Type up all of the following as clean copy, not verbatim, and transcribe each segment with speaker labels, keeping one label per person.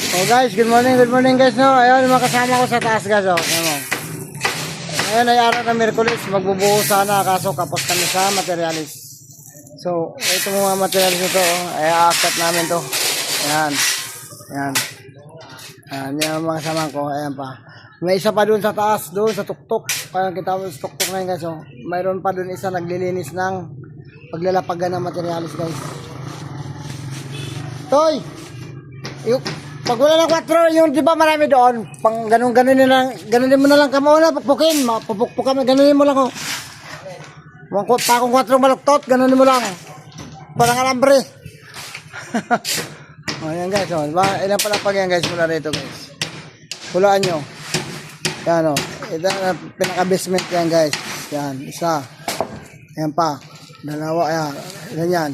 Speaker 1: Oh guys, good morning guys no. Ayun, makasama ko sa taas guys oh. Ayan mo. Ayun ay araw ng Miyerkules, magbubuo sana kaso kapos kami sa materialis. So, ito mga materialis nito oh, ay aakyat namin to. Ayan. Ayan. Ayan, yan ang mga kasama ko. Ayan pa. May isa pa doon sa taas, doon sa tuktok. Parang kita mo sa tuktok na yun guys oh. Mayroon pa doon isa naglilinis ng paglalapagan ng materialis guys. Toy! Pag wala ng 4, yung di ba marami doon, pang ganunin mo na lang kamo na, pukpukin, mapupukpuk kami, ganunin mo lang ko. Pa kung 4 maluktot, ganunin mo lang. Parang alambre. O yan guys, o, diba? Ilan pala pag yan guys, mula rito guys. Hulaan nyo. Yan o, ito na pinaka-basement yan guys. Yan, isa. Ayan pa, dalawa, ayan, ganyan.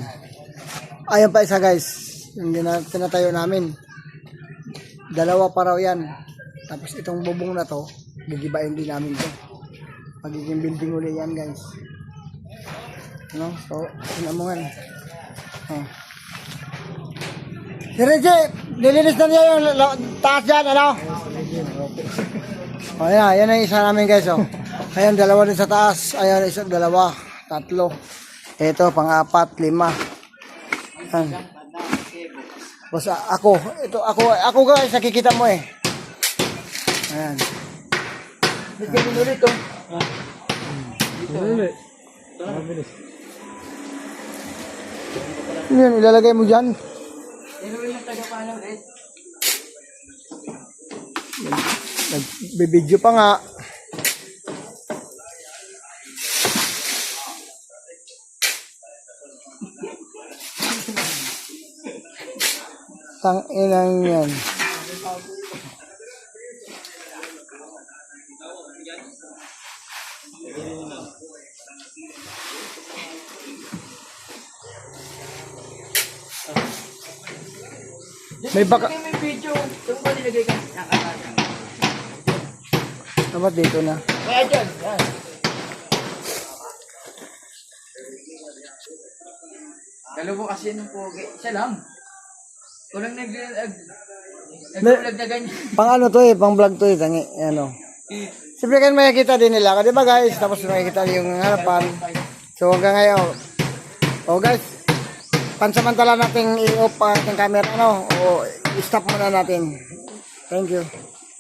Speaker 1: Ayan pa isa guys, yung tinatayo namin. Dalawa pa raw yan. Tapos itong bubong na to, gigibain din namin to. Magiging building uli yan guys. No? So, sinamungan. Oh. Si Reggie, nilinis na niya yung taas dyan, ano? O, yan ang isa namin guys, oh. Ayan, dalawa din sa taas. Ayan, isa, dalawa, tatlo. Ito, pang-4, 5. Ayan. Tapos ako guys, nakikita mo eh. Ayan. Dito din ulit to. Dito ulit. Yan, ilalagay mo dyan. Nagbibidyo pa nga. Tang inang yan. May baka.
Speaker 2: May video. Yung ba nilagay ka?
Speaker 1: Dapat dito na.
Speaker 2: Kaya dyan. Yan. Dalawa kasi nung pogi. Isa lang. Walang nag-vlog na ganyan.
Speaker 1: Pang ano to eh, pang vlog to eh, tangi, ano. Siyempre kayo makikita din nila, di ba guys? Tapos makikita yung harapan. So hanggang ngayon, oh guys, pansamantala natin i-off ang ating camera, ano, o i-stop muna natin. Thank you.